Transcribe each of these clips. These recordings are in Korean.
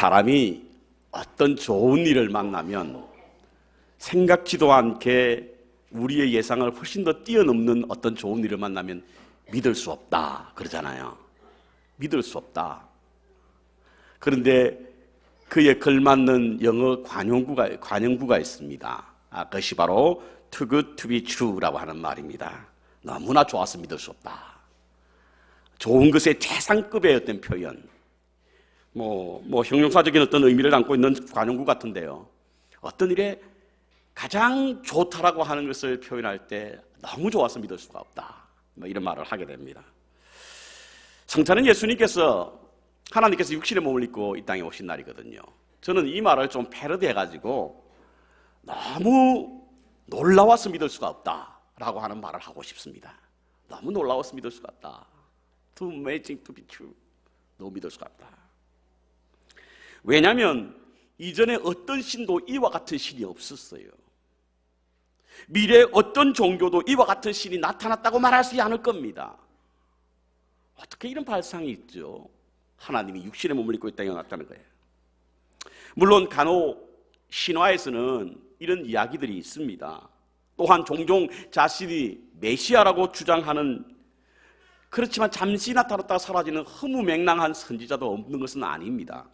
사람이 어떤 좋은 일을 만나면 생각지도 않게 우리의 예상을 훨씬 더 뛰어넘는 어떤 좋은 일을 만나면 믿을 수 없다 그러잖아요. 믿을 수 없다. 그런데 그에 걸맞는 영어 관용구가 있습니다. 그것이 바로 too good to be true라고 하는 말입니다. 너무나 좋아서 믿을 수 없다. 좋은 것의 최상급의 어떤 표현, 형용사적인 어떤 의미를 담고 있는 관용구 같은데요. 어떤 일에 가장 좋다라고 하는 것을 표현할 때 너무 좋아서 믿을 수가 없다. 이런 말을 하게 됩니다. 성찬은 하나님께서 육신의 몸을 입고 이 땅에 오신 날이거든요. 저는 이 말을 좀 패러디해가지고 너무 놀라워서 믿을 수가 없다라고 하는 말을 하고 싶습니다. 너무 놀라워서 믿을 수가 없다. Too amazing to be true. 너무 믿을 수가 없다. 왜냐하면 이전에 어떤 신도 이와 같은 신이 없었어요. 미래에 어떤 종교도 이와 같은 신이 나타났다고 말할 수 않을 겁니다. 어떻게 이런 발상이 있죠? 하나님이 육신의 몸을 입고 이 땅에 나타난 거예요. 물론 간혹 신화에서는 이런 이야기들이 있습니다. 또한 종종 자신이 메시아라고 주장하는, 그렇지만 잠시 나타났다가 사라지는 허무맹랑한 선지자도 없는 것은 아닙니다.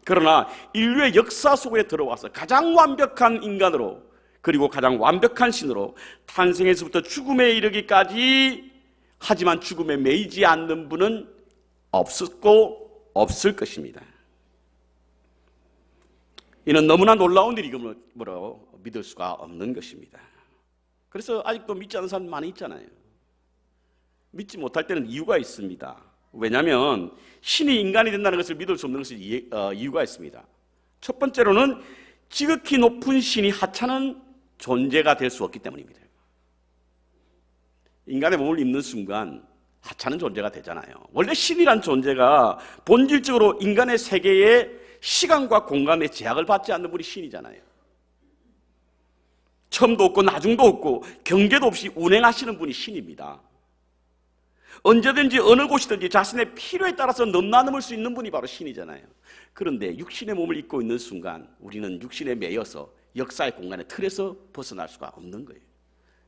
그러나 인류의 역사 속에 들어와서 가장 완벽한 인간으로, 그리고 가장 완벽한 신으로 탄생에서부터 죽음에 이르기까지, 하지만 죽음에 매이지 않는 분은 없었고 없을 것입니다. 이는 너무나 놀라운 일이므로 믿을 수가 없는 것입니다. 그래서 아직도 믿지 않는 사람 많이 있잖아요. 믿지 못할 때는 이유가 있습니다. 왜냐하면 신이 인간이 된다는 것을 믿을 수 없는 것은 이유가 있습니다. 첫 번째로는 지극히 높은 신이 하찮은 존재가 될 수 없기 때문입니다. 인간의 몸을 입는 순간 하찮은 존재가 되잖아요. 원래 신이란 존재가 본질적으로 인간의 세계에 시간과 공간의 제약을 받지 않는 분이 신이잖아요. 처음도 없고 나중도 없고 경계도 없이 운행하시는 분이 신입니다. 언제든지 어느 곳이든지 자신의 필요에 따라서 넘나넘을 수 있는 분이 바로 신이잖아요. 그런데 육신의 몸을 입고 있는 순간 우리는 육신에 매여서 역사의 공간의 틀에서 벗어날 수가 없는 거예요.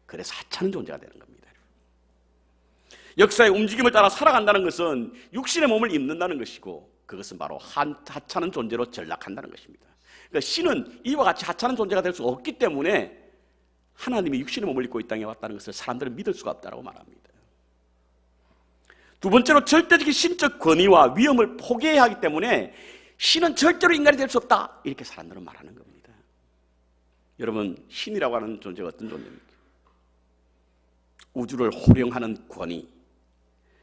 그래서 하찮은 존재가 되는 겁니다. 역사의 움직임을 따라 살아간다는 것은 육신의 몸을 입는다는 것이고, 그것은 바로 하찮은 존재로 전락한다는 것입니다. 그러니까 신은 이와 같이 하찮은 존재가 될 수 없기 때문에 하나님이 육신의 몸을 입고 이 땅에 왔다는 것을 사람들은 믿을 수가 없다고 말합니다. 두 번째로 절대적인 신적 권위와 위엄을 포기해야 하기 때문에 신은 절대로 인간이 될 수 없다, 이렇게 사람들은 말하는 겁니다. 여러분, 신이라고 하는 존재가 어떤 존재입니까? 우주를 호령하는 권위,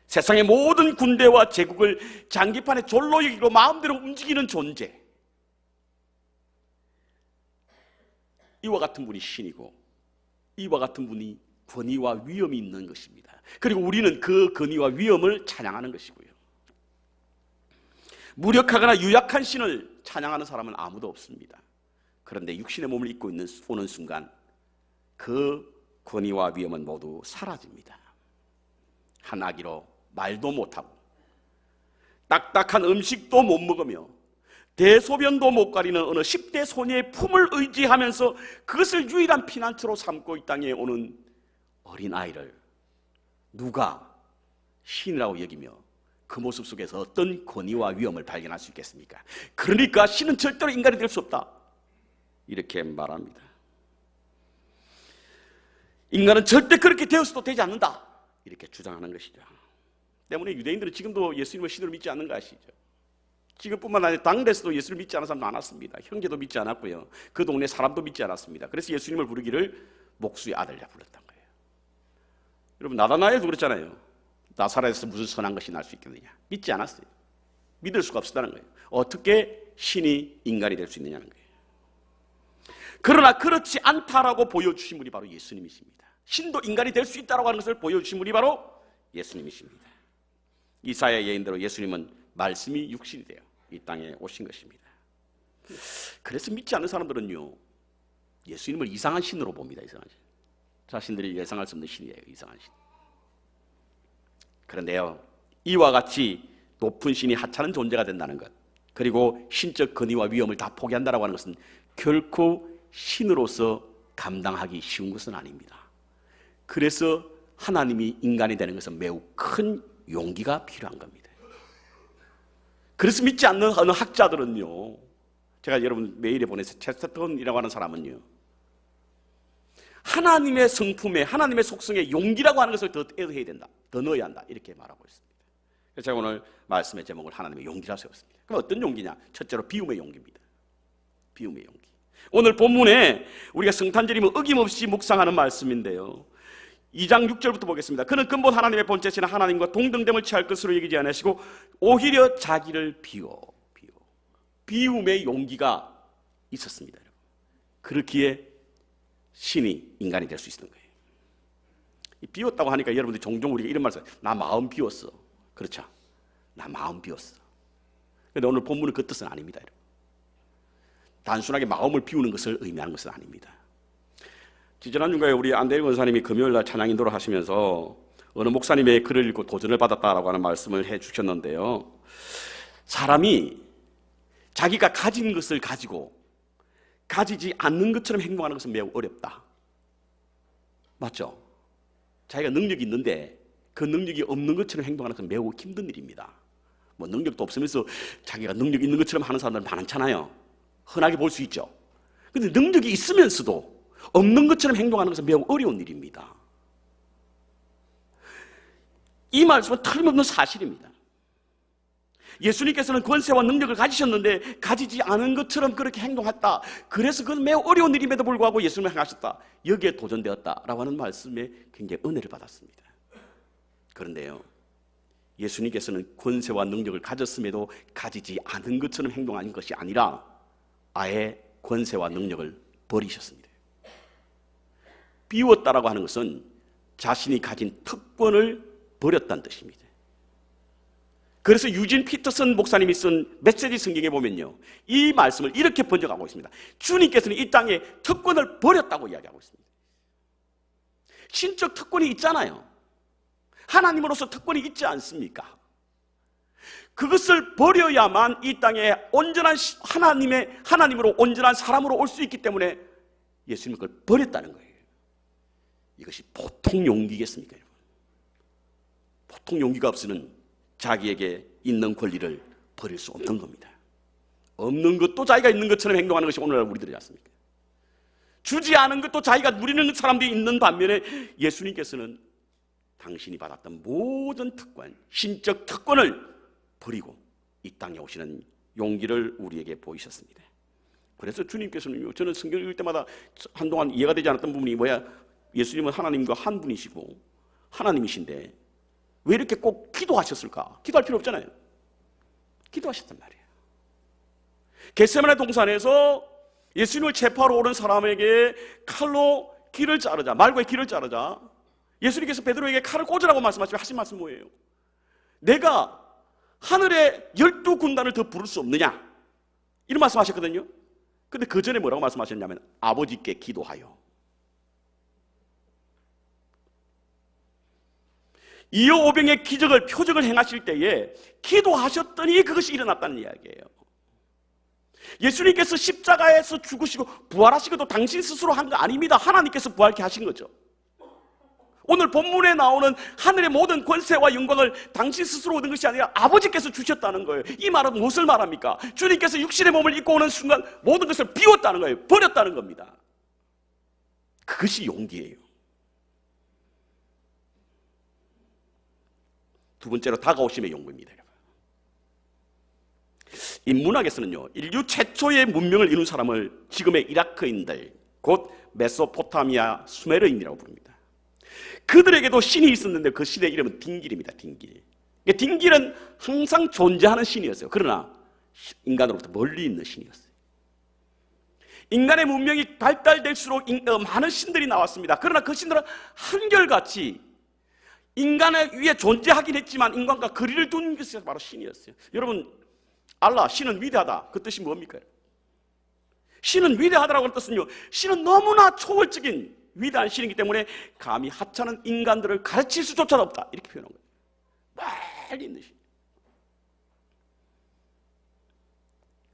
세상의 모든 군대와 제국을 장기판에 졸로 여기고 마음대로 움직이는 존재, 이와 같은 분이 신이고 이와 같은 분이 권위와 위엄이 있는 것입니다. 그리고 우리는 그 권위와 위엄을 찬양하는 것이고요. 무력하거나 유약한 신을 찬양하는 사람은 아무도 없습니다. 그런데 육신의 몸을 입고 오는 순간 그 권위와 위엄은 모두 사라집니다. 한 아기로 말도 못하고 딱딱한 음식도 못 먹으며 대소변도 못 가리는 어느 10대 소녀의 품을 의지하면서 그것을 유일한 피난처로 삼고 이 땅에 오는 어린아이를 누가 신이라고 여기며 그 모습 속에서 어떤 권위와 위엄을 발견할 수 있겠습니까? 그러니까 신은 절대로 인간이 될 수 없다, 이렇게 말합니다. 인간은 절대 그렇게 되어서도 되지 않는다, 이렇게 주장하는 것이죠. 때문에 유대인들은 지금도 예수님을 신으로 믿지 않는 거 아시죠? 지금뿐만 아니라 당대에서도 예수를 믿지 않은 사람 많았습니다. 형제도 믿지 않았고요, 그 동네 사람도 믿지 않았습니다. 그래서 예수님을 부르기를 목수의 아들이라 불렀던 거예요. 여러분, 나다나엘도 그랬잖아요. 나사렛에서 무슨 선한 것이 날 수 있겠느냐, 믿지 않았어요. 믿을 수가 없었다는 거예요. 어떻게 신이 인간이 될 수 있느냐는 거예요. 그러나 그렇지 않다라고 보여주신 분이 바로 예수님이십니다. 신도 인간이 될 수 있다고 하는 것을 보여주신 분이 바로 예수님이십니다. 이사야 예언대로 예수님은 말씀이 육신이 되어 이 땅에 오신 것입니다. 그래서 믿지 않는 사람들은요, 예수님을 이상한 신으로 봅니다. 이상한 신. 자신들이 예상할 수 없는 신이에요. 이상한 신. 그런데요, 이와 같이 높은 신이 하찮은 존재가 된다는 것, 그리고 신적 권위와 위엄을 다 포기한다라고 하는 것은 결코 신으로서 감당하기 쉬운 것은 아닙니다. 그래서 하나님이 인간이 되는 것은 매우 큰 용기가 필요한 겁니다. 그래서 믿지 않는 어느 학자들은요, 제가 여러분 메일에 보내서 체스턴이라고 하는 사람은요, 하나님의 성품에, 하나님의 속성에 용기라고 하는 것을 더 해야 된다, 더 넣어야 한다, 이렇게 말하고 있습니다. 그래서 제가 오늘 말씀의 제목을 하나님의 용기라 세웠습니다. 그럼 어떤 용기냐? 첫째로 비움의 용기입니다. 비움의 용기. 오늘 본문에 우리가 성탄절이면 어김없이 묵상하는 말씀인데요, 2장 6절부터 보겠습니다. 그는 근본 하나님의 본체시나 하나님과 동등됨을 취할 것으로 여기지 않으시고 오히려 자기를 비움의 용기가 있었습니다. 그렇기에 신이 인간이 될 수 있는 거예요. 비웠다고 하니까 여러분들이 종종 우리가 이런 말을 써요. 나 마음 비웠어. 그렇죠? 나 마음 비웠어. 그런데 오늘 본문은 그 뜻은 아닙니다. 단순하게 마음을 비우는 것을 의미하는 것은 아닙니다. 지난주에 우리 안대일 권사님이 금요일날 찬양 인도를 하시면서 어느 목사님의 글을 읽고 도전을 받았다라고 하는 말씀을 해 주셨는데요, 사람이 자기가 가진 것을 가지고 가지지 않는 것처럼 행동하는 것은 매우 어렵다. 맞죠? 자기가 능력이 있는데 그 능력이 없는 것처럼 행동하는 것은 매우 힘든 일입니다. 뭐 능력도 없으면서 자기가 능력 있는 것처럼 하는 사람들은 많잖아요. 흔하게 볼 수 있죠. 그런데 능력이 있으면서도 없는 것처럼 행동하는 것은 매우 어려운 일입니다. 이 말씀은 틀림없는 사실입니다. 예수님께서는 권세와 능력을 가지셨는데 가지지 않은 것처럼 그렇게 행동했다. 그래서 그건 매우 어려운 일임에도 불구하고 예수님을 행하셨다. 여기에 도전되었다라고 하는 말씀에 굉장히 은혜를 받았습니다. 그런데요, 예수님께서는 권세와 능력을 가졌음에도 가지지 않은 것처럼 행동하는 것이 아니라 아예 권세와 능력을 버리셨습니다. 비웠다라고 하는 것은 자신이 가진 특권을 버렸다는 뜻입니다. 그래서 유진 피터슨 목사님이 쓴 메시지 성경에 보면요, 이 말씀을 이렇게 번역하고 있습니다. 주님께서는 이 땅에 특권을 버렸다고 이야기하고 있습니다. 신적 특권이 있잖아요. 하나님으로서 특권이 있지 않습니까? 그것을 버려야만 이 땅에 온전한 하나님으로 온전한 사람으로 올 수 있기 때문에 예수님은 그걸 버렸다는 거예요. 이것이 보통 용기겠습니까, 여러분? 보통 용기가 없으면 자기에게 있는 권리를 버릴 수 없는 겁니다. 없는 것도 자기가 있는 것처럼 행동하는 것이 오늘날 우리들이지 않습니까? 주지 않은 것도 자기가 누리는 사람들이 있는 반면에 예수님께서는 당신이 받았던 모든 특권, 신적 특권을 버리고 이 땅에 오시는 용기를 우리에게 보이셨습니다. 그래서 주님께서는요, 저는 성경을 읽을 때마다 한동안 이해가 되지 않았던 부분이 뭐야, 예수님은 하나님과 한 분이시고 하나님이신데 왜 이렇게 꼭 기도하셨을까? 기도할 필요 없잖아요. 기도하셨단 말이에요. 겟세마네 동산에서 예수님을 체포하러 오는 사람에게 칼로 귀를 자르자, 말고의 귀를 자르자, 예수님께서 베드로에게 칼을 꽂으라고 말씀하시면 하신 말씀 뭐예요? 내가 하늘에 12군단을 더 부를 수 없느냐? 이런 말씀하셨거든요. 근데 그 전에 뭐라고 말씀하셨냐면 아버지께 기도하여. 이어 오병의 기적을, 표적을 행하실 때에 기도하셨더니 그것이 일어났다는 이야기예요. 예수님께서 십자가에서 죽으시고 부활하시고도 당신 스스로 한 거 아닙니다. 하나님께서 부활케 하신 거죠. 오늘 본문에 나오는 하늘의 모든 권세와 영광을 당신 스스로 얻은 것이 아니라 아버지께서 주셨다는 거예요. 이 말은 무엇을 말합니까? 주님께서 육신의 몸을 입고 오는 순간 모든 것을 비웠다는 거예요. 버렸다는 겁니다. 그것이 용기예요. 두 번째로 다가오심의 용기입니다. 인문학에서는요, 인류 최초의 문명을 이룬 사람을 지금의 이라크인들, 곧 메소포타미아 수메르인이라고 부릅니다. 그들에게도 신이 있었는데 그 신의 이름은 딘길입니다. 딘길. 딘길은 항상 존재하는 신이었어요. 그러나 인간으로부터 멀리 있는 신이었어요. 인간의 문명이 발달될수록 많은 신들이 나왔습니다. 그러나 그 신들은 한결같이 인간의 위에 존재하긴 했지만 인간과 거리를 둔 것이 바로 신이었어요. 여러분, 알라, 신은 위대하다. 그 뜻이 뭡니까? 신은 위대하다라고 하는 뜻은요, 신은 너무나 초월적인 위대한 신이기 때문에 감히 하찮은 인간들을 가르칠 수조차 없다. 이렇게 표현한 거예요. 멀리 있는 신.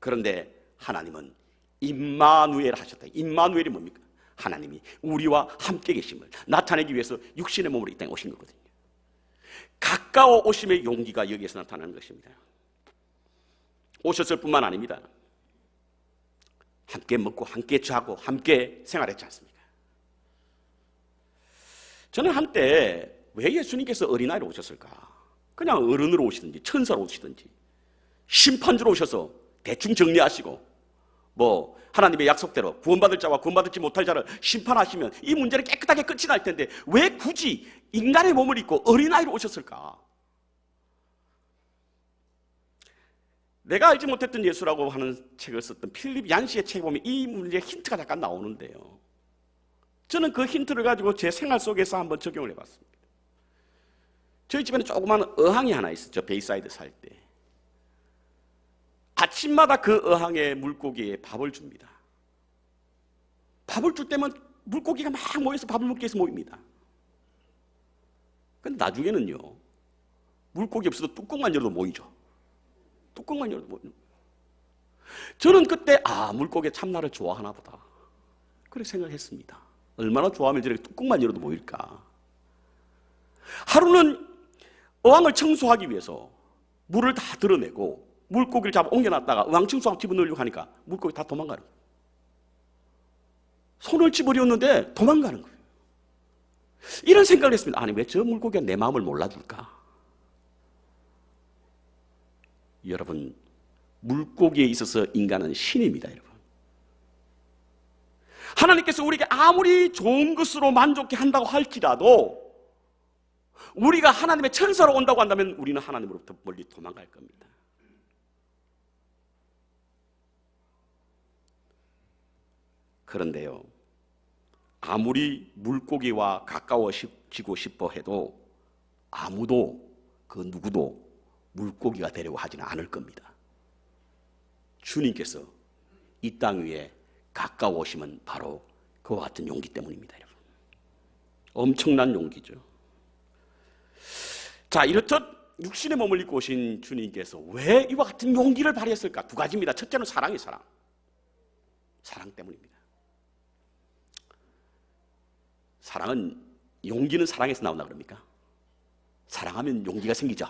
그런데 하나님은 임마누엘 하셨다. 임마누엘이 뭡니까? 하나님이 우리와 함께 계심을 나타내기 위해서 육신의 몸으로 이 땅에 오신 거거든요. 가까워 오심의 용기가 여기에서 나타나는 것입니다. 오셨을 뿐만 아닙니다. 함께 먹고 함께 자고 함께 생활했지 않습니까? 저는 한때 왜 예수님께서 어린아이로 오셨을까? 그냥 어른으로 오시든지 천사로 오시든지 심판주로 오셔서 대충 정리하시고 뭐 하나님의 약속대로 구원받을 자와 구원받지 못할 자를 심판하시면 이 문제는 깨끗하게 끝이 날 텐데 왜 굳이 인간의 몸을 입고 어린아이로 오셨을까? 내가 알지 못했던 예수라고 하는 책을 썼던 필립 얀시의 책에 보면 이 문제의 힌트가 잠깐 나오는데요. 저는 그 힌트를 가지고 제 생활 속에서 한번 적용을 해봤습니다. 저희 집에는 조그마한 어항이 하나 있었죠. 베이사이드 살 때. 아침마다 그 어항에 물고기에 밥을 줍니다. 밥을 줄 때면 물고기가 막 모여서 밥을 먹기 위해서 모입니다. 근데 나중에는요, 물고기 없어도 뚜껑만 열어도 모이죠. 뚜껑만 열어도 모이죠. 저는 그때 물고기가 참 나를 좋아하나 보다. 그렇게 생각했습니다. 얼마나 좋아하면 저렇게 뚜껑만 열어도 모일까. 하루는 어항을 청소하기 위해서 물을 다 드러내고 물고기를 잡아 옮겨놨다가 어항 청소하고 집어넣으려고 하니까 물고기 다 도망가는 거예요. 손을 집어넣었는데 도망가는 거예요. 이런 생각을 했습니다. 아니, 왜 저 물고기가 내 마음을 몰라줄까? 여러분, 물고기에 있어서 인간은 신입니다, 여러분. 하나님께서 우리에게 아무리 좋은 것으로 만족해 한다고 할지라도 우리가 하나님의 천사로 온다고 한다면 우리는 하나님으로부터 멀리 도망갈 겁니다. 그런데요, 아무리 물고기와 가까워지고 싶어 해도 아무도 그 누구도 물고기가 되려고 하지는 않을 겁니다. 주님께서 이 땅 위에 가까워오심은 바로 그와 같은 용기 때문입니다, 여러분. 엄청난 용기죠. 자, 이렇듯 육신의 몸을 입고 오신 주님께서 왜 이와 같은 용기를 발휘했을까? 두 가지입니다. 첫째는 사랑이 사랑. 사랑 때문입니다. 사랑은, 용기는 사랑에서 나온다 그럽니까? 사랑하면 용기가 생기죠.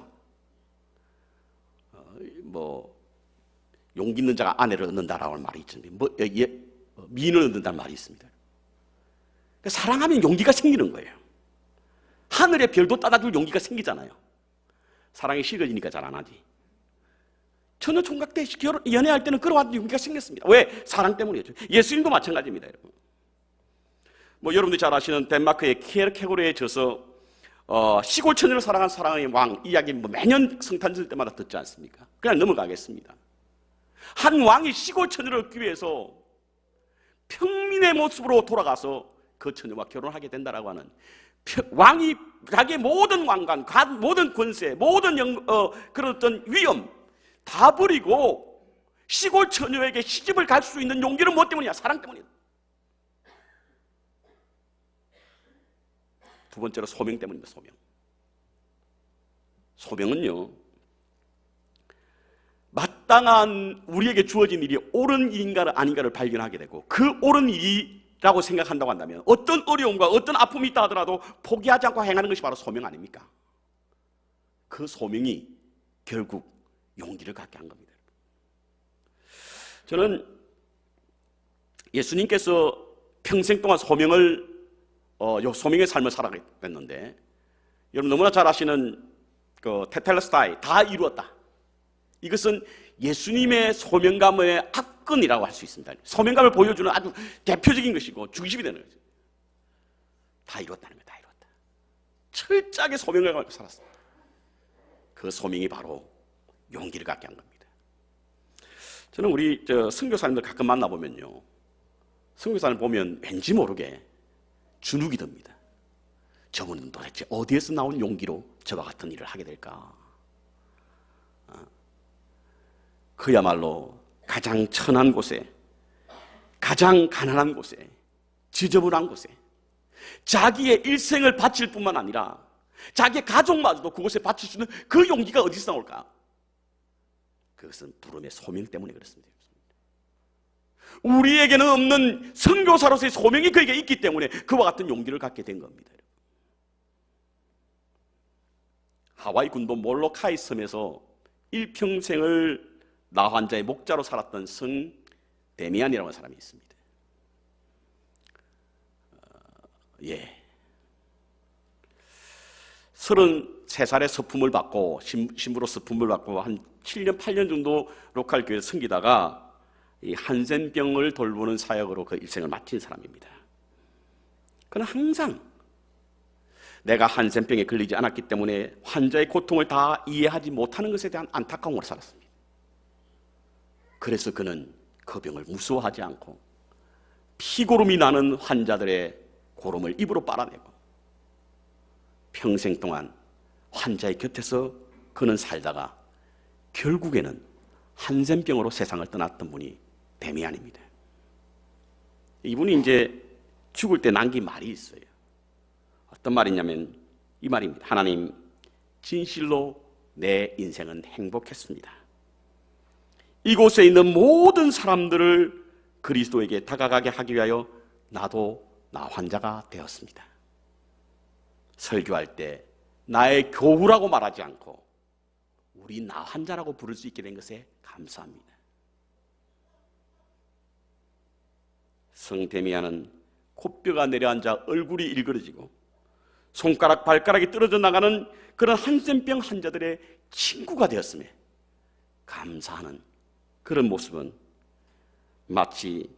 용기 있는 자가 아내를 얻는다라고 하는 말이 있잖아요. 미인을 얻는다는 말이 있습니다. 그러니까 사랑하면 용기가 생기는 거예요. 하늘의 별도 따다줄 용기가 생기잖아요. 사랑이 식어지니까 잘 안 하지. 처녀 총각 때 연애할 때는 그런 용기가 생겼습니다. 왜? 사랑 때문이죠. 예수님도 마찬가지입니다, 여러분. 여러분들이 잘 아시는 덴마크의 키에르케고르에 져서 시골 처녀를 사랑한 사랑의 왕 이야기 매년 성탄절 때마다 듣지 않습니까? 그냥 넘어가겠습니다. 한 왕이 시골 처녀를 얻기 위해서 평민의 모습으로 돌아가서 그 처녀와 결혼하게 된다라고 하는, 왕이 자기의 모든 왕관, 모든 권세, 모든 그런 어떤 위엄 다 버리고 시골 처녀에게 시집을 갈 수 있는 용기는 무엇 때문이냐? 사랑 때문이야. 두 번째로 소명 때문입니다. 소명. 소명은요, 마땅한 우리에게 주어진 일이 옳은 일인가 아닌가를 발견하게 되고 그 옳은 일이라고 생각한다고 한다면 어떤 어려움과 어떤 아픔이 있다 하더라도 포기하지 않고 행하는 것이 바로 소명 아닙니까? 그 소명이 결국 용기를 갖게 한 겁니다. 저는 예수님께서 평생 동안 소명의 삶을 살아갔는데, 여러분 너무나 잘 아시는 그 테텔레스타이, 다 이루었다. 이것은 예수님의 소명감의 압권이라고 할 수 있습니다. 소명감을 보여주는 아주 대표적인 것이고 중심이 되는 거죠. 다 이루었다는 거예요. 다 이루었다. 철저하게 소명을 갖고 살았습니다. 그 소명이 바로 용기를 갖게 한 겁니다. 저는 우리 선교사님들 가끔 만나보면요, 선교사님 보면 왠지 모르게 주눅이 듭니다. 저분은 도대체 어디에서 나온 용기로 저와 같은 일을 하게 될까? 그야말로 가장 천한 곳에, 가장 가난한 곳에, 지저분한 곳에 자기의 일생을 바칠 뿐만 아니라 자기의 가족마저도 그곳에 바칠 수 있는 그 용기가 어디서 나올까? 그것은 부름의 소명 때문에 그렇습니다. 우리에게는 없는 선교사로서의 소명이 그에게 있기 때문에 그와 같은 용기를 갖게 된 겁니다. 하와이 군도 몰로카이 섬에서 일평생을 나 환자의 목자로 살았던 성 데미안이라는 사람이 있습니다. 33살에 서품을 받고 신부로 서품을 받고 한 7년 8년 정도 로컬 교회에 섬기다가 이 한센병을 돌보는 사역으로 그 일생을 마친 사람입니다. 그는 항상 내가 한센병에 걸리지 않았기 때문에 환자의 고통을 다 이해하지 못하는 것에 대한 안타까움으로 살았습니다. 그래서 그는 그 병을 무서워하지 않고 피고름이 나는 환자들의 고름을 입으로 빨아내고 평생 동안 환자의 곁에서 그는 살다가 결국에는 한센병으로 세상을 떠났던 분이 데미안입니다. 이분이 이제 죽을 때 남긴 말이 있어요. 어떤 말이냐면 이 말입니다. 하나님, 진실로 내 인생은 행복했습니다. 이곳에 있는 모든 사람들을 그리스도에게 다가가게 하기 위하여 나도 나 환자가 되었습니다. 설교할 때 나의 교우라고 말하지 않고 우리 나 환자라고 부를 수 있게 된 것에 감사합니다. 성 데미안은 코뼈가 내려앉아 얼굴이 일그러지고 손가락 발가락이 떨어져 나가는 그런 한센병 환자들의 친구가 되었음에 감사하는 그런 모습은 마치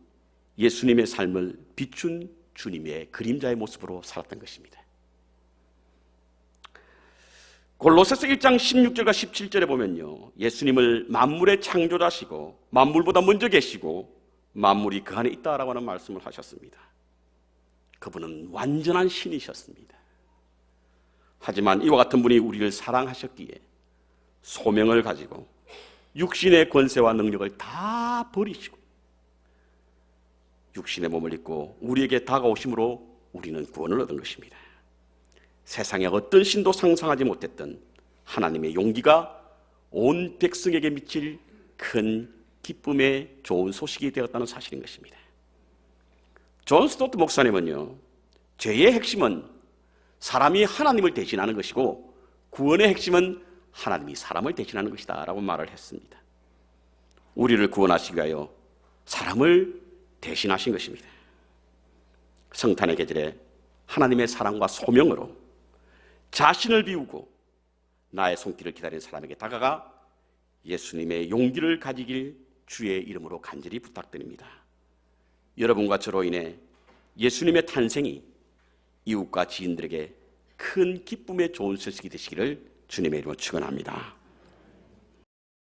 예수님의 삶을 비춘 주님의 그림자의 모습으로 살았던 것입니다. 골로새서 1장 16절과 17절에 보면요, 예수님을 만물의 창조자시고 만물보다 먼저 계시고 만물이 그 안에 있다라고 하는 말씀을 하셨습니다. 그분은 완전한 신이셨습니다. 하지만 이와 같은 분이 우리를 사랑하셨기에 소명을 가지고 육신의 권세와 능력을 다 버리시고 육신의 몸을 입고 우리에게 다가오심으로 우리는 구원을 얻은 것입니다. 세상에 어떤 신도 상상하지 못했던 하나님의 용기가 온 백성에게 미칠 큰 기쁨의 좋은 소식이 되었다는 사실인 것입니다. 존 스토트 목사님은요, 죄의 핵심은 사람이 하나님을 대신하는 것이고 구원의 핵심은 하나님이 사람을 대신하는 것이다 라고 말을 했습니다. 우리를 구원하시기 위하여 사람을 대신하신 것입니다. 성탄의 계절에 하나님의 사랑과 소명으로 자신을 비우고 나의 손길을 기다리는 사람에게 다가가 예수님의 용기를 가지길 주의 이름으로 간절히 부탁드립니다. 여러분과 저로 인해 예수님의 탄생이 이웃과 지인들에게 큰 기쁨의 좋은 소식이 되시기를 주님의 이름으로 축원합니다.